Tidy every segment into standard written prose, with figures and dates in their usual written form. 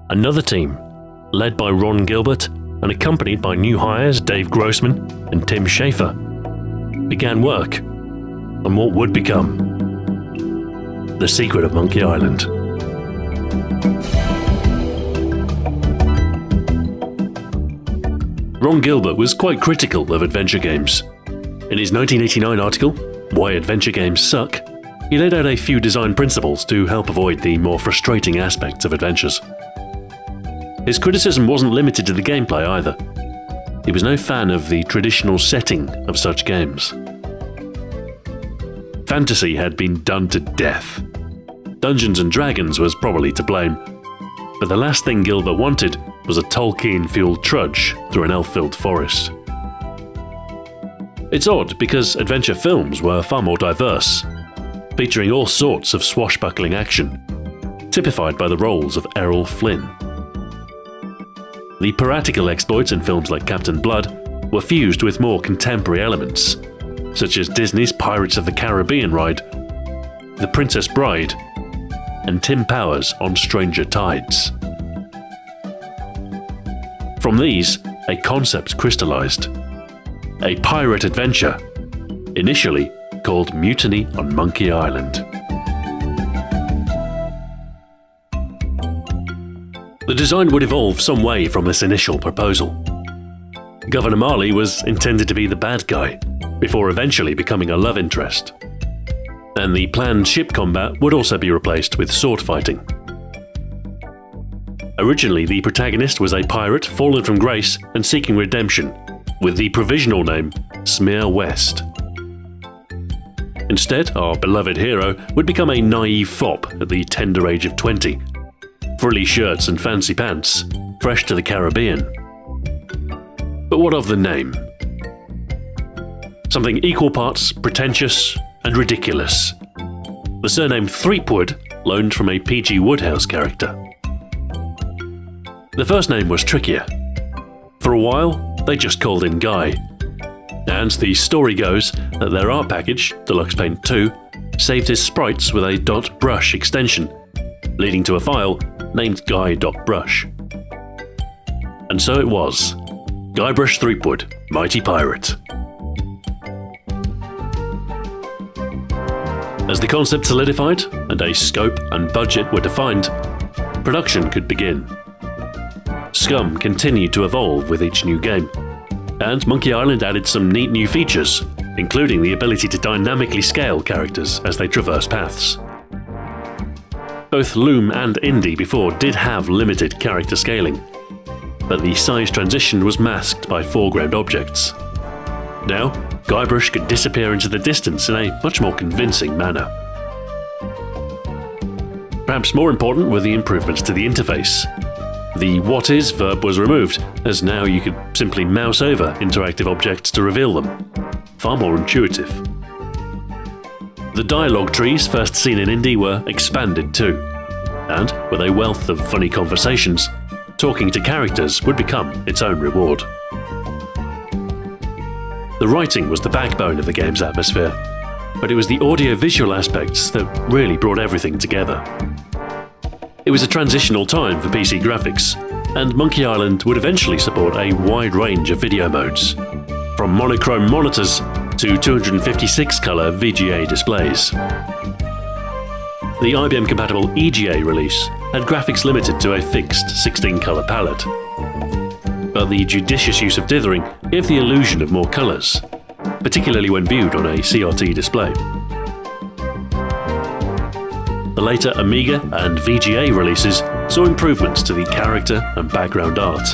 another team, led by Ron Gilbert and accompanied by new hires Dave Grossman and Tim Schafer, began work on what would become The Secret of Monkey Island. Ron Gilbert was quite critical of adventure games. In his 1989 article, Why Adventure Games Suck, he laid out a few design principles to help avoid the more frustrating aspects of adventures. His criticism wasn't limited to the gameplay either. He was no fan of the traditional setting of such games. Fantasy had been done to death. Dungeons and Dragons was probably to blame, but the last thing Gilbert wanted was a Tolkien-fueled trudge through an elf-filled forest. It's odd because adventure films were far more diverse, featuring all sorts of swashbuckling action, typified by the roles of Errol Flynn. The piratical exploits in films like Captain Blood were fused with more contemporary elements, such as Disney's Pirates of the Caribbean ride, The Princess Bride, and Tim Powers on Stranger Tides. From these, a concept crystallized: a pirate adventure, initially called Mutiny on Monkey Island. The design would evolve some way from this initial proposal. Governor Marley was intended to be the bad guy, before eventually becoming a love interest. And the planned ship combat would also be replaced with sword fighting. Originally, the protagonist was a pirate fallen from grace and seeking redemption, with the provisional name Smear West. Instead, our beloved hero would become a naive fop at the tender age of 20, frilly shirts and fancy pants, fresh to the Caribbean. But what of the name? Something equal parts pretentious and ridiculous. The surname Threepwood, loaned from a P.G. Wodehouse character. The first name was trickier. For a while, they just called him Guy. And the story goes that their art package, Deluxe Paint 2, saved his sprites with a .brush extension, leading to a file named Guy.brush. And so it was. Guybrush Threepwood, Mighty Pirate. As the concept solidified and a scope and budget were defined, production could begin. Scum continued to evolve with each new game, and Monkey Island added some neat new features, including the ability to dynamically scale characters as they traverse paths. Both Loom and Indie before did have limited character scaling, but the size transition was masked by foreground objects. Now, Guybrush could disappear into the distance in a much more convincing manner. Perhaps more important were the improvements to the interface. The what is verb was removed, as now you could simply mouse over interactive objects to reveal them. Far more intuitive. The dialogue trees first seen in Indie were expanded too, and with a wealth of funny conversations, talking to characters would become its own reward. The writing was the backbone of the game's atmosphere, but it was the audio-visual aspects that really brought everything together. It was a transitional time for PC graphics, and Monkey Island would eventually support a wide range of video modes, from monochrome monitors to 256-color VGA displays. The IBM-compatible EGA release had graphics limited to a fixed 16-color palette, but the judicious use of dithering gave the illusion of more colors, particularly when viewed on a CRT display. The later Amiga and VGA releases saw improvements to the character and background art,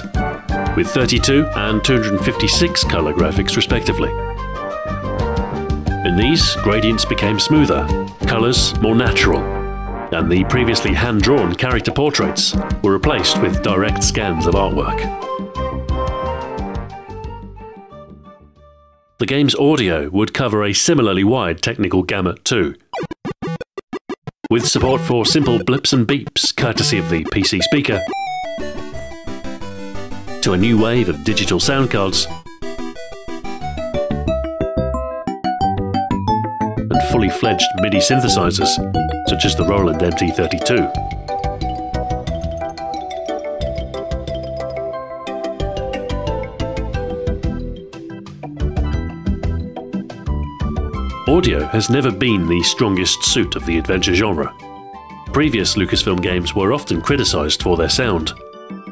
with 32 and 256 color graphics respectively. In these, gradients became smoother, colors more natural, and the previously hand-drawn character portraits were replaced with direct scans of artwork. The game's audio would cover a similarly wide technical gamut too, with support for simple blips and beeps courtesy of the PC speaker, to a new wave of digital sound cards, and fully fledged MIDI synthesizers such as the Roland MT32. audio has never been the strongest suit of the adventure genre. Previous Lucasfilm games were often criticised for their sound,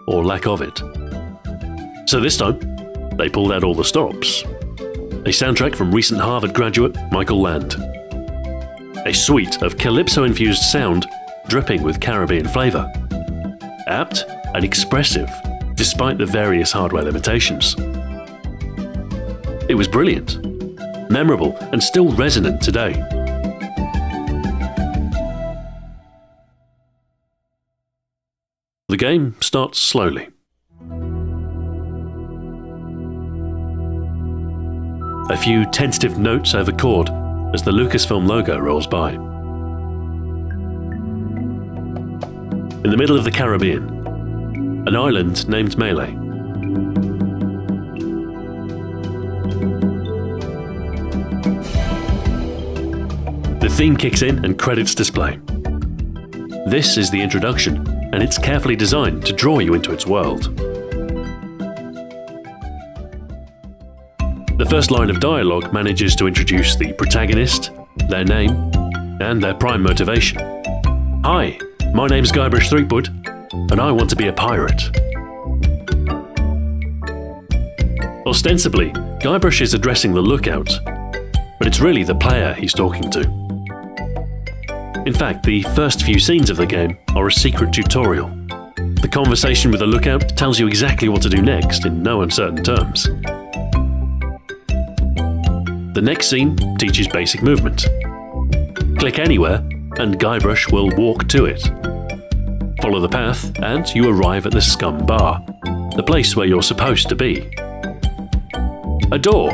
or lack of it. So this time, they pulled out all the stops. A soundtrack from recent Harvard graduate Michael Land. A suite of calypso-infused sound dripping with Caribbean flavour. Apt and expressive, despite the various hardware limitations. It was brilliant, memorable, and still resonant today. The game starts slowly. A few tentative notes over chord as the Lucasfilm logo rolls by. In the middle of the Caribbean, an island named Melee. The theme kicks in and credits display. This is the introduction, and it's carefully designed to draw you into its world. The first line of dialogue manages to introduce the protagonist, their name, and their prime motivation. Hi, my name's Guybrush Threepwood, and I want to be a pirate. Ostensibly, Guybrush is addressing the lookout, but it's really the player he's talking to. In fact, the first few scenes of the game are a secret tutorial. The conversation with the lookout tells you exactly what to do next in no uncertain terms. The next scene teaches basic movement. Click anywhere and Guybrush will walk to it. Follow the path and you arrive at the Scum Bar, the place where you're supposed to be. A door.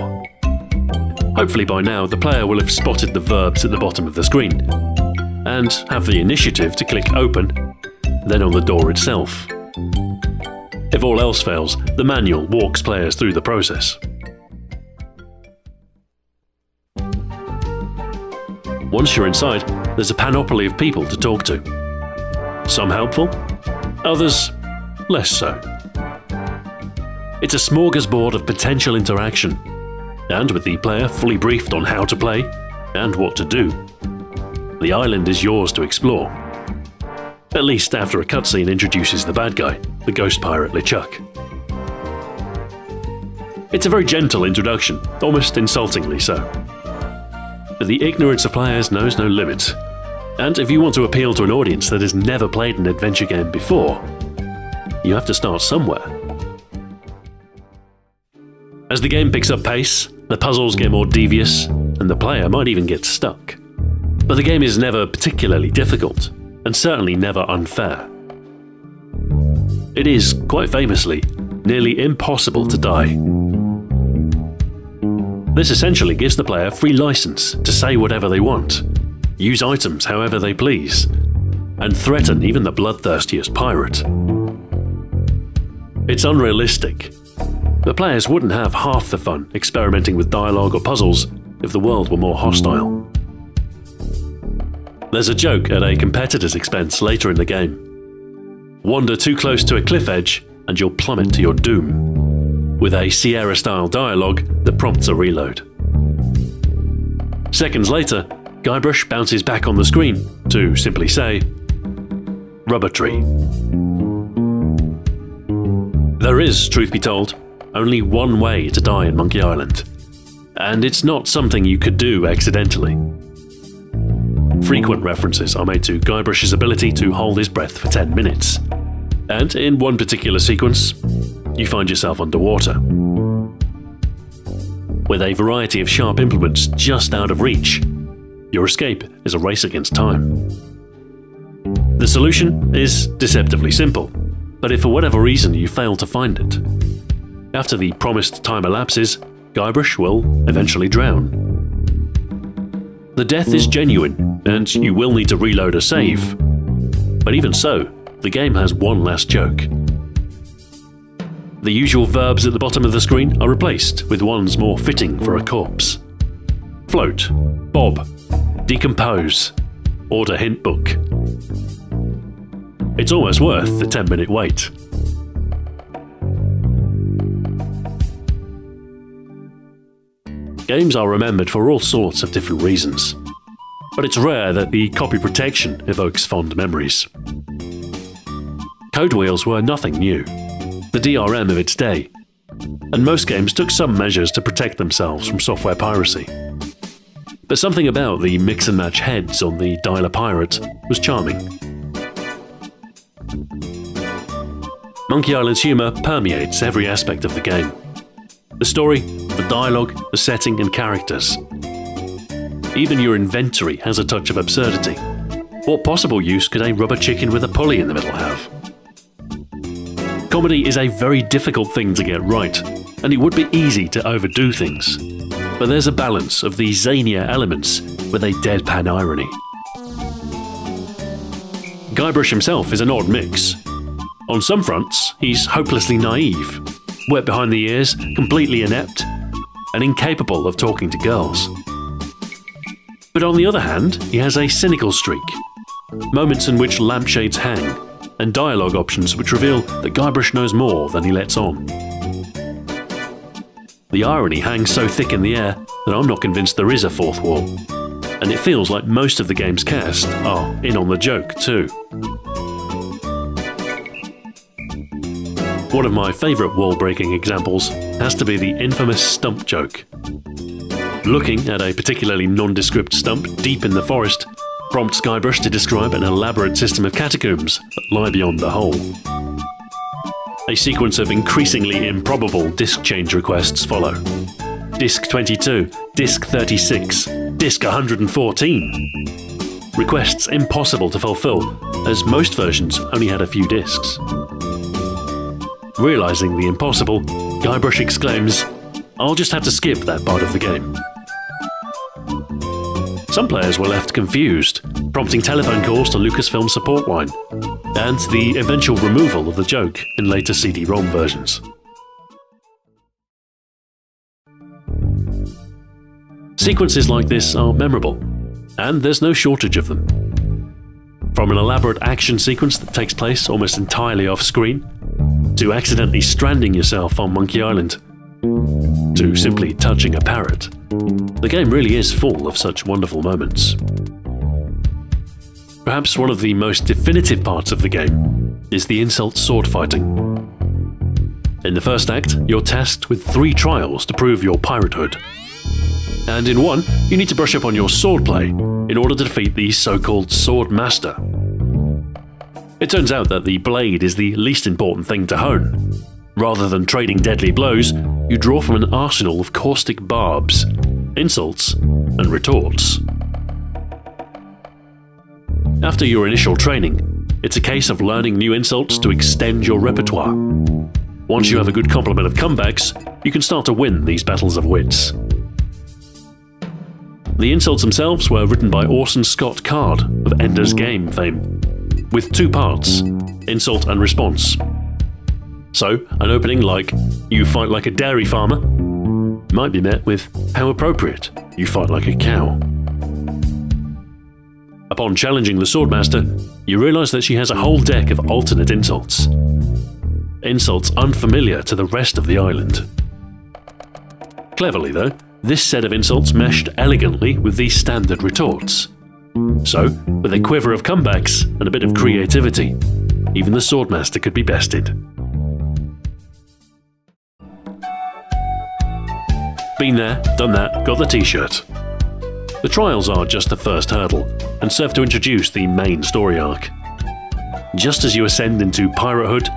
Hopefully by now the player will have spotted the verbs at the bottom of the screen and have the initiative to click open, then on the door itself. If all else fails, the manual walks players through the process. Once you're inside, there's a panoply of people to talk to. Some helpful, others less so. It's a smorgasbord of potential interaction, and with the player fully briefed on how to play and what to do, the island is yours to explore. At least after a cutscene introduces the bad guy, the ghost pirate LeChuck. It's a very gentle introduction, almost insultingly so. But the ignorance of players knows no limits, and if you want to appeal to an audience that has never played an adventure game before, you have to start somewhere. As the game picks up pace, the puzzles get more devious, and the player might even get stuck. But the game is never particularly difficult, and certainly never unfair. It is, quite famously, nearly impossible to die. This essentially gives the player free license to say whatever they want, use items however they please, and threaten even the bloodthirstiest pirate. It's unrealistic. The players wouldn't have half the fun experimenting with dialogue or puzzles if the world were more hostile. There's a joke at a competitor's expense later in the game. Wander too close to a cliff edge and you'll plummet to your doom, with a Sierra-style dialogue that prompts a reload. Seconds later, Guybrush bounces back on the screen to simply say, "Rubber tree." There is, truth be told, only one way to die in Monkey Island, and it's not something you could do accidentally. Frequent references are made to Guybrush's ability to hold his breath for 10 minutes, and in one particular sequence, you find yourself underwater. With a variety of sharp implements just out of reach, your escape is a race against time. The solution is deceptively simple, but if for whatever reason you fail to find it, after the promised time elapses, Guybrush will eventually drown. The death is genuine, and you will need to reload a save. But even so, the game has one last joke. The usual verbs at the bottom of the screen are replaced with ones more fitting for a corpse. Float, bob, decompose, order hint book. It's almost worth the 10-minute wait. Games are remembered for all sorts of different reasons, but it's rare that the copy protection evokes fond memories. Code wheels were nothing new, the DRM of its day, and most games took some measures to protect themselves from software piracy. But something about the mix-and-match heads on the Dialer Pirate was charming. Monkey Island's humour permeates every aspect of the game. The story, the dialogue, the setting and characters. Even your inventory has a touch of absurdity. What possible use could a rubber chicken with a pulley in the middle have? Comedy is a very difficult thing to get right, and it would be easy to overdo things. But there's a balance of the zanier elements with a deadpan irony. Guybrush himself is an odd mix. On some fronts, he's hopelessly naive, wet behind the ears, completely inept, and incapable of talking to girls. But on the other hand, he has a cynical streak, moments in which lampshades hang, and dialogue options which reveal that Guybrush knows more than he lets on. The irony hangs so thick in the air that I'm not convinced there is a fourth wall, and it feels like most of the game's cast are in on the joke too. One of my favourite wall-breaking examples has to be the infamous stump joke. Looking at a particularly nondescript stump deep in the forest prompts Guybrush to describe an elaborate system of catacombs that lie beyond the hole. A sequence of increasingly improbable disk change requests follow. Disk 22, Disk 36, Disk 114. Requests impossible to fulfill, as most versions only had a few disks. Realising the impossible, Guybrush exclaims, "I'll just have to skip that part of the game." Some players were left confused, prompting telephone calls to Lucasfilm support line, and the eventual removal of the joke in later CD-ROM versions. Sequences like this are memorable, and there's no shortage of them. From an elaborate action sequence that takes place almost entirely off-screen, to accidentally stranding yourself on Monkey Island, to simply touching a parrot. The game really is full of such wonderful moments. Perhaps one of the most definitive parts of the game is the insult sword fighting. In the first act, you're tasked with 3 trials to prove your piratehood. And in one, you need to brush up on your swordplay in order to defeat the so-called Sword Master. It turns out that the blade is the least important thing to hone. Rather than trading deadly blows, you draw from an arsenal of caustic barbs, insults, and retorts. After your initial training, it's a case of learning new insults to extend your repertoire. Once you have a good complement of comebacks, you can start to win these battles of wits. The insults themselves were written by Orson Scott Card of Ender's Game fame, with 2 parts, insult and response. So, an opening like, "You fight like a dairy farmer," might be met with, "How appropriate, you fight like a cow." Upon challenging the Swordmaster, you realise that she has a whole deck of alternate insults. Insults unfamiliar to the rest of the island. Cleverly though, this set of insults meshed elegantly with the standard retorts. So, with a quiver of comebacks and a bit of creativity, even the Swordmaster could be bested. Been there, done that, got the t-shirt. The trials are just the first hurdle, and serve to introduce the main story arc. Just as you ascend into piratehood,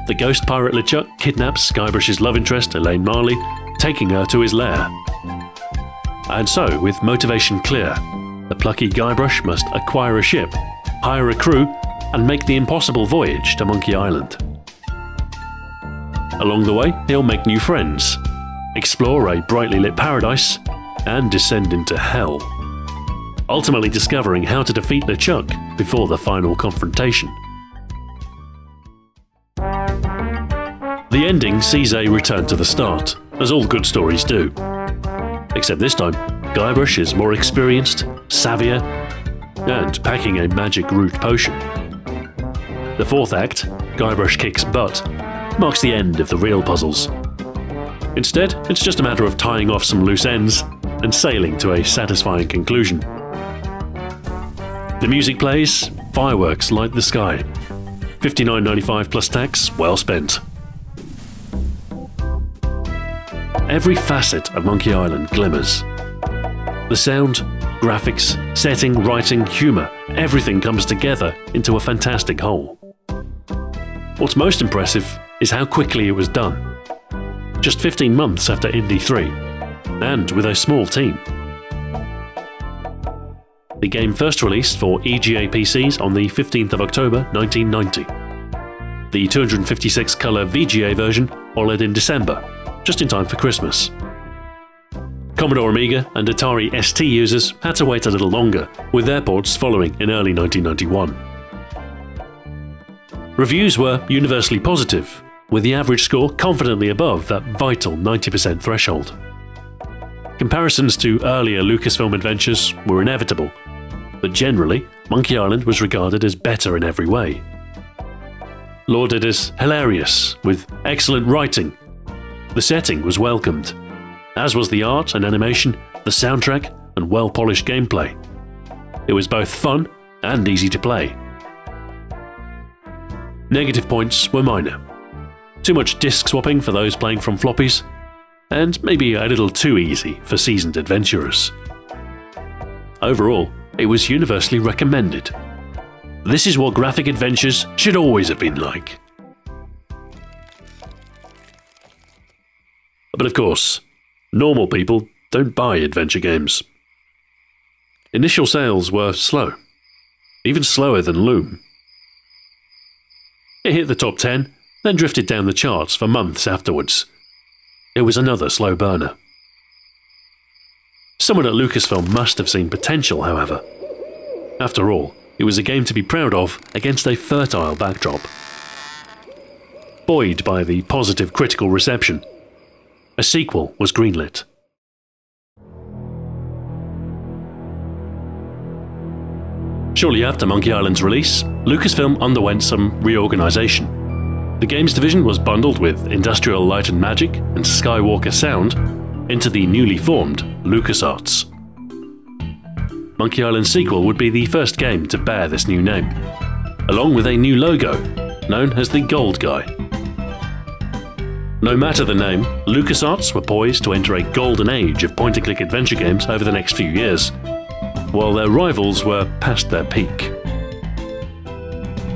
the ghost pirate LeChuck kidnaps Guybrush's love interest Elaine Marley, taking her to his lair. And so, with motivation clear, the plucky Guybrush must acquire a ship, hire a crew, and make the impossible voyage to Monkey Island. Along the way, he'll make new friends, explore a brightly lit paradise, and descend into hell, ultimately discovering how to defeat LeChuck before the final confrontation. The ending sees a return to the start, as all good stories do. Except this time, Guybrush is more experienced, savvier, and packing a magic root potion. The 4th act, Guybrush Kicks Butt, marks the end of the real puzzles. Instead, it's just a matter of tying off some loose ends and sailing to a satisfying conclusion. The music plays, fireworks light the sky. $59.95 plus tax, well spent. Every facet of Monkey Island glimmers. The sound, graphics, setting, writing, humour, everything comes together into a fantastic whole. What's most impressive is how quickly it was done. Just 15 months after Indy 3, and with a small team. The game first released for EGA PCs on the 15th of October 1990. The 256-colour VGA version followed in December, just in time for Christmas. Commodore Amiga and Atari ST users had to wait a little longer, with their ports following in early 1991. Reviews were universally positive, with the average score confidently above that vital 90% threshold. Comparisons to earlier Lucasfilm adventures were inevitable, but generally, Monkey Island was regarded as better in every way. Lauded as hilarious, with excellent writing, the setting was welcomed, as was the art and animation, the soundtrack, and well-polished gameplay. It was both fun and easy to play. Negative points were minor. Too much disc swapping for those playing from floppies, and maybe a little too easy for seasoned adventurers. Overall, it was universally recommended. This is what graphic adventures should always have been like. But of course, normal people don't buy adventure games. Initial sales were slow, even slower than Loom. It hit the top 10, then drifted down the charts for months afterwards. It was another slow burner. Someone at Lucasfilm must have seen potential, however. After all, it was a game to be proud of against a fertile backdrop. Buoyed by the positive critical reception, a sequel was greenlit. Shortly after Monkey Island's release, Lucasfilm underwent some reorganization. The games division was bundled with Industrial Light and Magic and Skywalker Sound into the newly formed LucasArts. Monkey Island's sequel would be the first game to bear this new name, along with a new logo, known as the Gold Guy. No matter the name, LucasArts were poised to enter a golden age of point-and-click adventure games over the next few years, while their rivals were past their peak.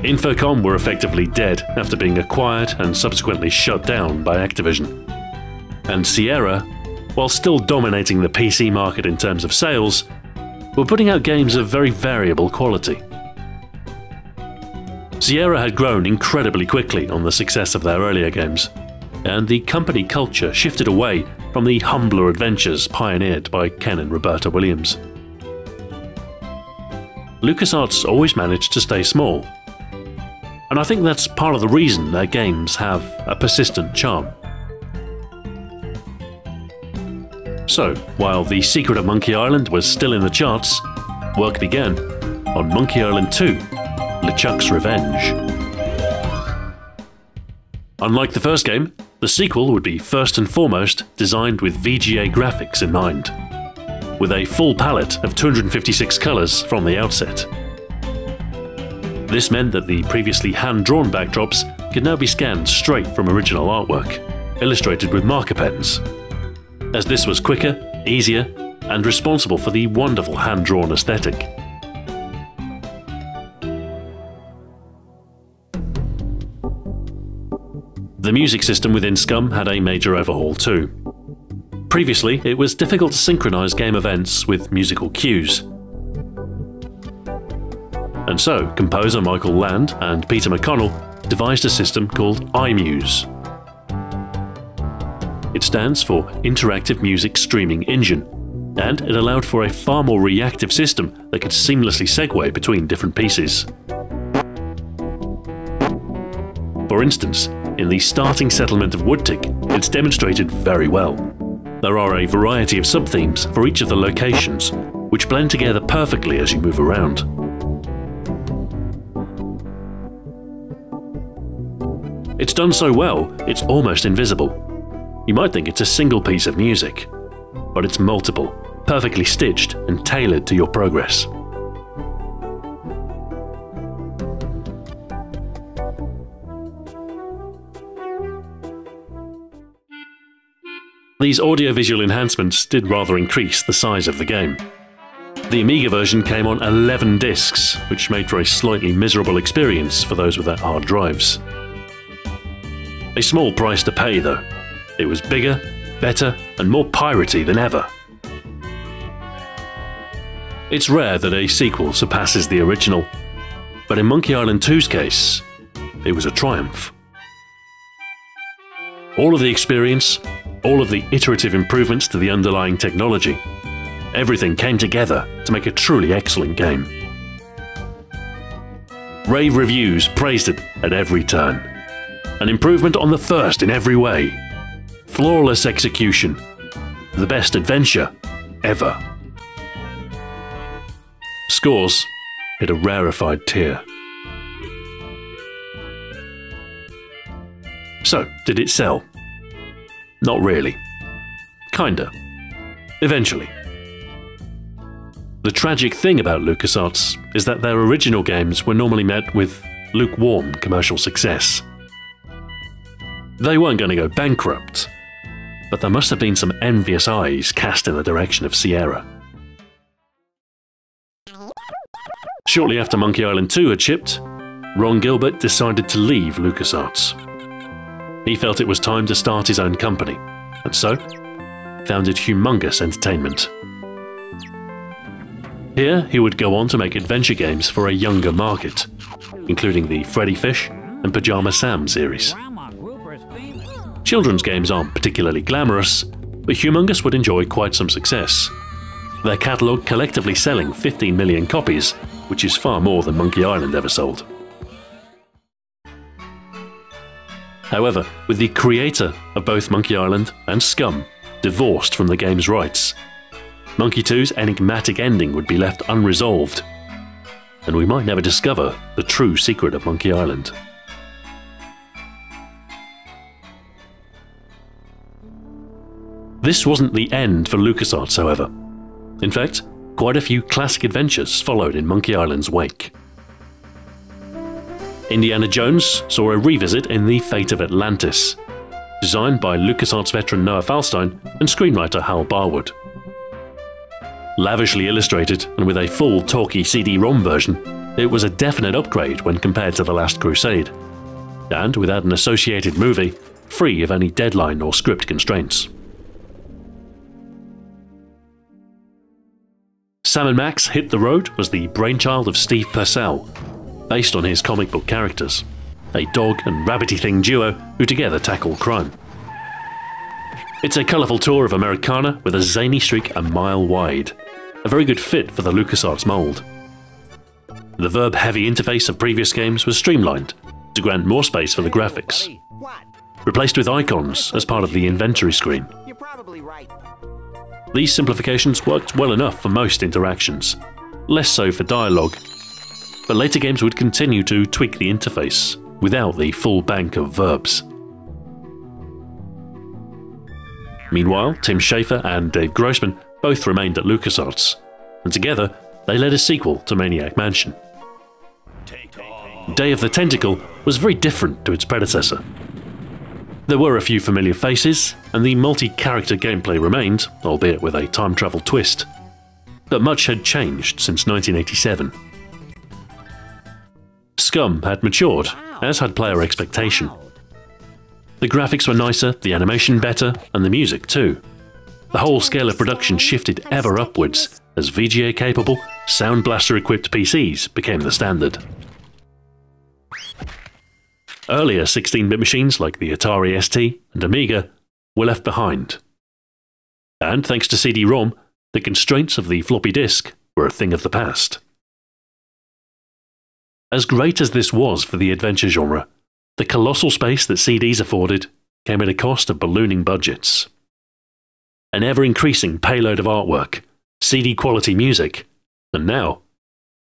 Infocom were effectively dead after being acquired and subsequently shut down by Activision. And Sierra, while still dominating the PC market in terms of sales, were putting out games of very variable quality. Sierra had grown incredibly quickly on the success of their earlier games, and the company culture shifted away from the humbler adventures pioneered by Ken and Roberta Williams. LucasArts always managed to stay small, and I think that's part of the reason their games have a persistent charm. So, while The Secret of Monkey Island was still in the charts, work began on Monkey Island 2, LeChuck's Revenge. Unlike the first game, the sequel would be first and foremost designed with VGA graphics in mind, with a full palette of 256 colours from the outset. This meant that the previously hand-drawn backdrops could now be scanned straight from original artwork, illustrated with marker pens, as this was quicker, easier, and responsible for the wonderful hand-drawn aesthetic. The music system within Scum had a major overhaul too. Previously, it was difficult to synchronize game events with musical cues. And so, composer Michael Land and Peter McConnell devised a system called iMuse. It stands for Interactive Music Streaming Engine, and it allowed for a far more reactive system that could seamlessly segue between different pieces. For instance, in the starting settlement of Woodtick, it's demonstrated very well. There are a variety of sub-themes for each of the locations, which blend together perfectly as you move around. It's done so well, it's almost invisible. You might think it's a single piece of music, but it's multiple, perfectly stitched and tailored to your progress. These audiovisual enhancements did rather increase the size of the game. The Amiga version came on 11 discs, which made for a slightly miserable experience for those without hard drives. A small price to pay though. It was bigger, better, and more piratey than ever. It's rare that a sequel surpasses the original, but in Monkey Island 2's case, it was a triumph. All of the experience, all of the iterative improvements to the underlying technology, everything came together to make a truly excellent game. Rave reviews praised it at every turn. An improvement on the first in every way. Flawless execution. The best adventure ever. Scores hit a rarefied tier. So, did it sell? Not really. Kinda. Eventually. The tragic thing about LucasArts is that their original games were normally met with lukewarm commercial success. They weren't going to go bankrupt, but there must have been some envious eyes cast in the direction of Sierra. Shortly after Monkey Island 2 had shipped, Ron Gilbert decided to leave LucasArts. He felt it was time to start his own company, and so founded Humongous Entertainment. Here, he would go on to make adventure games for a younger market, including the Freddy Fish and Pajama Sam series. Children's games aren't particularly glamorous, but Humongous would enjoy quite some success. Their catalogue collectively selling 15 million copies, which is far more than Monkey Island ever sold. However, with the creator of both Monkey Island and Scum divorced from the game's rights, Monkey 2's enigmatic ending would be left unresolved, and we might never discover the true secret of Monkey Island. This wasn't the end for LucasArts, however. In fact, quite a few classic adventures followed in Monkey Island's wake. Indiana Jones saw a revisit in The Fate of Atlantis, designed by LucasArts veteran Noah Falstein and screenwriter Hal Barwood. Lavishly illustrated and with a full talkie CD-ROM version, it was a definite upgrade when compared to The Last Crusade, and without an associated movie, free of any deadline or script constraints. Sam & Max Hit the Road was the brainchild of Steve Purcell, based on his comic book characters, a dog and rabbity thing duo who together tackle crime. It's a colourful tour of Americana with a zany streak a mile wide, a very good fit for the LucasArts mould. The verb-heavy interface of previous games was streamlined to grant more space for the graphics, replaced with icons as part of the inventory screen. You're probably right. These simplifications worked well enough for most interactions, less so for dialogue, but later games would continue to tweak the interface without the full bank of verbs. Meanwhile, Tim Schafer and Dave Grossman both remained at LucasArts, and together they led a sequel to Maniac Mansion. Day of the Tentacle was very different to its predecessor. There were a few familiar faces, and the multi-character gameplay remained, albeit with a time travel twist. But much had changed since 1987. Scum had matured, as had player expectation. The graphics were nicer, the animation better, and the music too. The whole scale of production shifted ever upwards as VGA-capable, Sound Blaster-equipped PCs became the standard. Earlier 16-bit machines like the Atari ST and Amiga were left behind. And thanks to CD-ROM, the constraints of the floppy disk were a thing of the past. As great as this was for the adventure genre, the colossal space that CDs afforded came at a cost of ballooning budgets. An ever-increasing payload of artwork, CD-quality music, and now,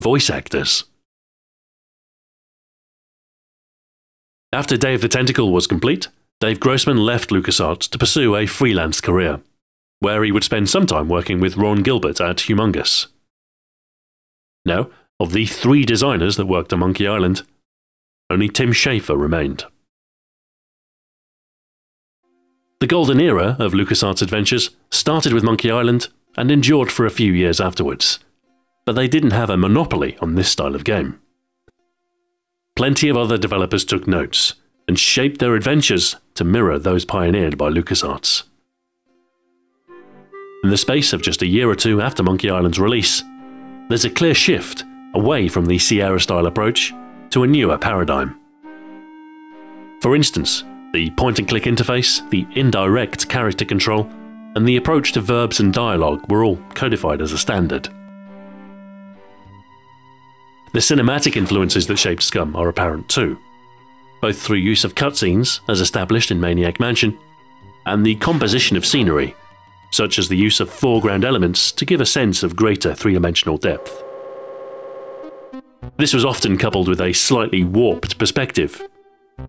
voice actors. After Day of the Tentacle was complete, Dave Grossman left LucasArts to pursue a freelance career. where he would spend some time working with Ron Gilbert at Humongous. Now, of the 3 designers that worked on Monkey Island, only Tim Schafer remained. The golden era of LucasArts adventures started with Monkey Island and endured for a few years afterwards, but they didn't have a monopoly on this style of game. Plenty of other developers took notes and shaped their adventures to mirror those pioneered by LucasArts. In the space of just a year or two after Monkey Island's release, there's a clear shift away from the Sierra-style approach to a newer paradigm. For instance, the point-and-click interface, the indirect character control, and the approach to verbs and dialogue were all codified as a standard. The cinematic influences that shaped Scum are apparent too, both through use of cutscenes, as established in Maniac Mansion, and the composition of scenery, such as the use of foreground elements to give a sense of greater three-dimensional depth. This was often coupled with a slightly warped perspective,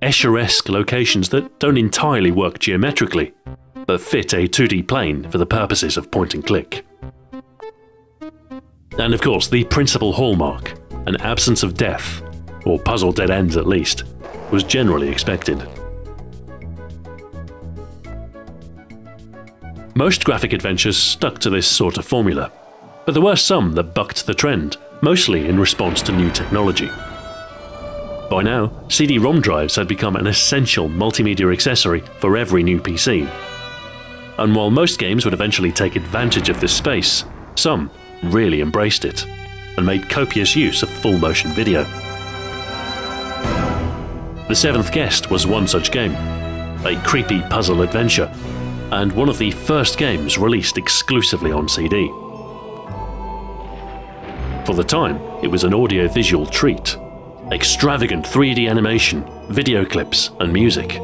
Escher-esque locations that don't entirely work geometrically, but fit a 2D plane for the purposes of point-and-click. And of course, the principal hallmark, an absence of death, or puzzle dead ends at least, was generally expected. Most graphic adventures stuck to this sort of formula, but there were some that bucked the trend, mostly in response to new technology. By now, CD-ROM drives had become an essential multimedia accessory for every new PC. And while most games would eventually take advantage of this space, some really embraced it, and made copious use of full-motion video. The Seventh Guest was one such game, a creepy puzzle adventure, and one of the first games released exclusively on CD. For the time, it was an audio-visual treat. Extravagant 3D animation, video clips, and music.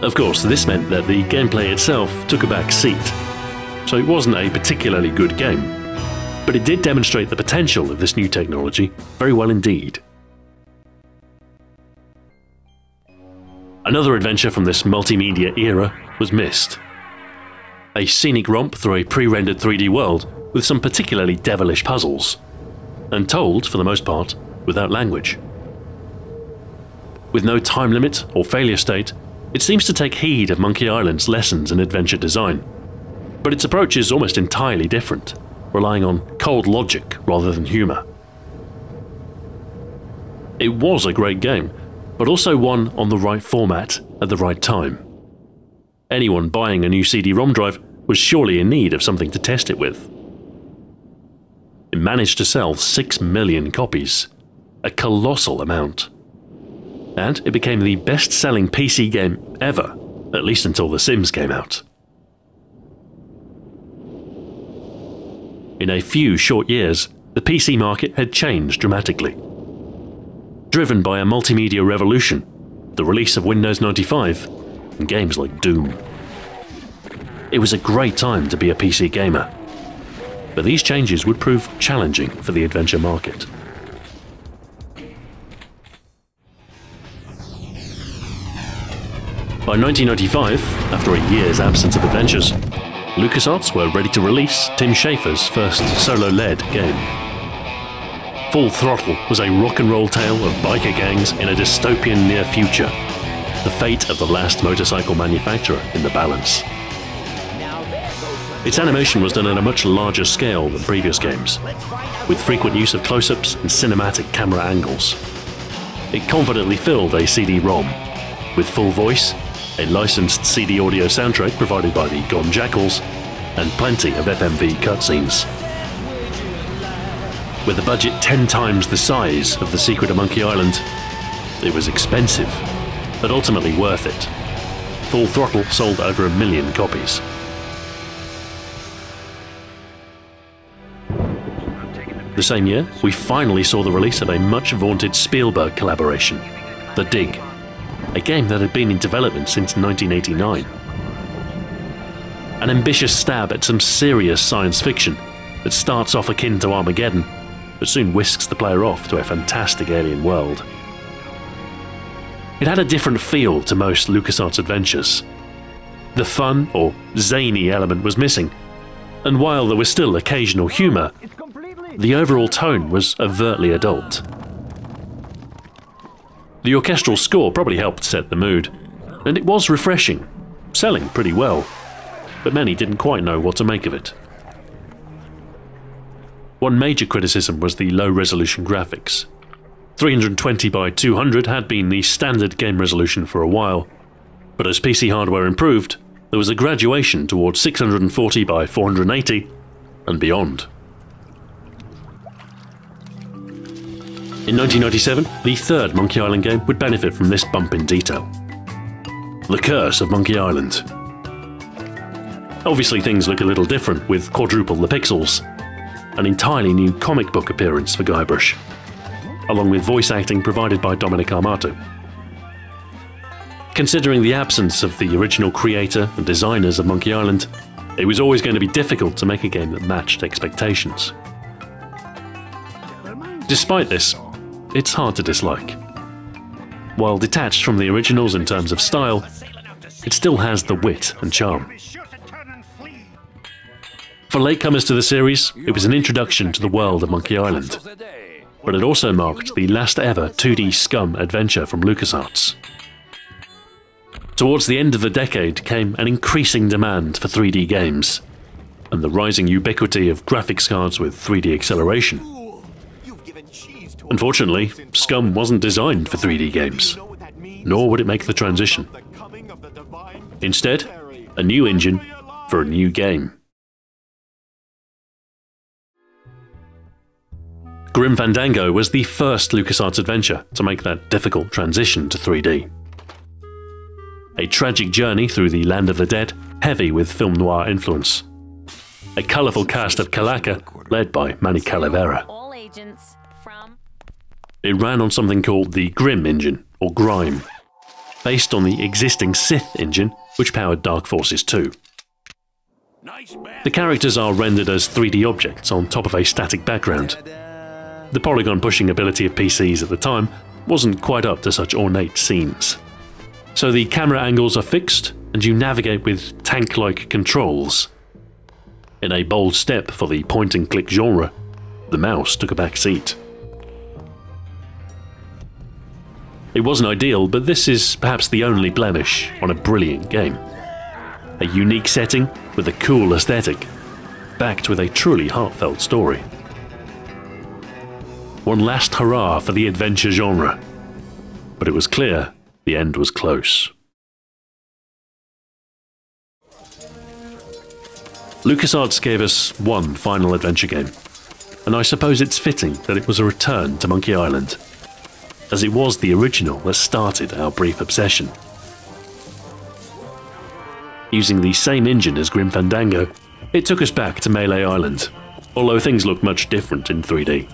Of course, this meant that the gameplay itself took a back seat, so it wasn't a particularly good game, but it did demonstrate the potential of this new technology very well indeed. Another adventure from this multimedia era was Myst, a scenic romp through a pre-rendered 3D world with some particularly devilish puzzles, and told, for the most part, without language. With no time limit or failure state, it seems to take heed of Monkey Island's lessons in adventure design, but its approach is almost entirely different, relying on cold logic rather than humour. It was a great game, but also one on the right format at the right time. Anyone buying a new CD-ROM drive was surely in need of something to test it with. It managed to sell 6 million copies, a colossal amount. And it became the best-selling PC game ever, at least until The Sims came out. In a few short years, the PC market had changed dramatically. Driven by a multimedia revolution, the release of Windows 95, and games like Doom. It was a great time to be a PC gamer, but these changes would prove challenging for the adventure market. By 1995, after a year's absence of adventures, LucasArts were ready to release Tim Schafer's first solo-led game. Full Throttle was a rock-and-roll tale of biker gangs in a dystopian near future, the fate of the last motorcycle manufacturer in the balance. Its animation was done at a much larger scale than previous games, with frequent use of close-ups and cinematic camera angles. It confidently filled a CD-ROM, with full voice, a licensed CD audio soundtrack provided by the Gone Jackals, and plenty of FMV cutscenes. With a budget 10 times the size of The Secret of Monkey Island, it was expensive, but ultimately worth it. Full Throttle sold over 1 million copies. The same year, we finally saw the release of a much-vaunted Spielberg collaboration, The Dig, a game that had been in development since 1989. An ambitious stab at some serious science fiction that starts off akin to Armageddon, but soon whisks the player off to a fantastic alien world. It had a different feel to most LucasArts adventures. The The fun, or zany element was missing, and while there was still occasional humour, the overall tone was overtly adult. The orchestral score probably helped set the mood, and it was refreshing, selling pretty well, but many didn't quite know what to make of it. One major criticism was the low-resolution graphics. 320 by 200 had been the standard game resolution for a while, but as PC hardware improved, there was a graduation towards 640 by 480 and beyond. In 1997, the third Monkey Island game would benefit from this bump in detail. The Curse of Monkey Island. Obviously things look a little different with quadruple the pixels, an entirely new comic book appearance for Guybrush, along with voice acting provided by Dominic Armato. Considering the absence of the original creator and designers of Monkey Island, it was always going to be difficult to make a game that matched expectations. Despite this, it's hard to dislike. While detached from the originals in terms of style, it still has the wit and charm. For latecomers to the series, it was an introduction to the world of Monkey Island, but it also marked the last ever 2D Scum adventure from LucasArts. Towards the end of the decade came an increasing demand for 3D games, and the rising ubiquity of graphics cards with 3D acceleration. Unfortunately, Scum wasn't designed for 3D games, nor would it make the transition. Instead, a new engine for a new game. Grim Fandango was the first LucasArts adventure to make that difficult transition to 3D. A tragic journey through the land of the dead, heavy with film noir influence. A colourful cast of Calaca, led by Manny Calavera. It ran on something called the Grim engine, or Grime, based on the existing Sith engine, which powered Dark Forces 2. The characters are rendered as 3D objects on top of a static background. The polygon pushing ability of PCs at the time wasn't quite up to such ornate scenes. So the camera angles are fixed, and you navigate with tank-like controls. In a bold step for the point-and-click genre, the mouse took a back seat. It wasn't ideal, but this is perhaps the only blemish on a brilliant game. A unique setting with a cool aesthetic, backed with a truly heartfelt story. One last hurrah for the adventure genre, but it was clear the end was close. LucasArts gave us one final adventure game, and I suppose it's fitting that it was a return to Monkey Island, as it was the original that started our brief obsession. Using the same engine as Grim Fandango, it took us back to Melee Island, although things looked much different in 3D.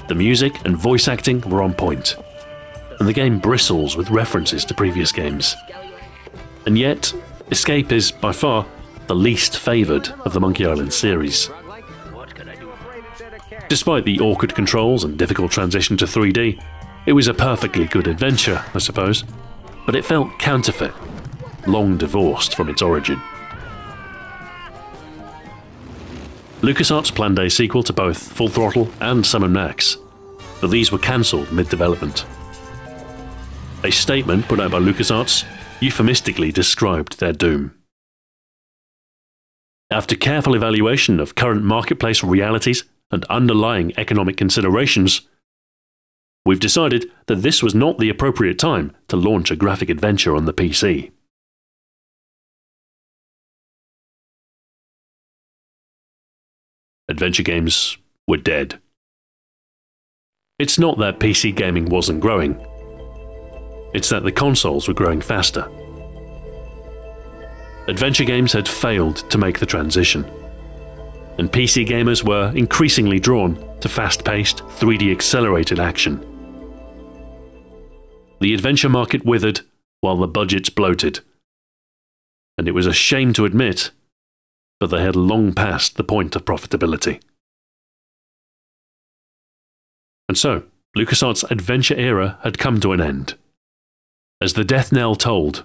The music and voice acting were on point, and the game bristles with references to previous games. And yet, Escape is, by far, the least favoured of the Monkey Island series. Despite the awkward controls and difficult transition to 3D, it was a perfectly good adventure, I suppose, but it felt counterfeit, long divorced from its origin. LucasArts planned a sequel to both Full Throttle and Sam & Max, but these were cancelled mid-development. A statement put out by LucasArts euphemistically described their doom. After careful evaluation of current marketplace realities and underlying economic considerations, we've decided that this was not the appropriate time to launch a graphic adventure on the PC. Adventure games were dead. It's not that PC gaming wasn't growing, it's that the consoles were growing faster. Adventure games had failed to make the transition, and PC gamers were increasingly drawn to fast-paced, 3D accelerated action. The adventure market withered while the budgets bloated, and it was a shame to admit, but they had long passed the point of profitability. And so, LucasArts' adventure era had come to an end. As the death knell tolled,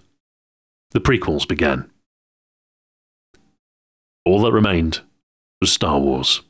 the prequels began. All that remained was Star Wars.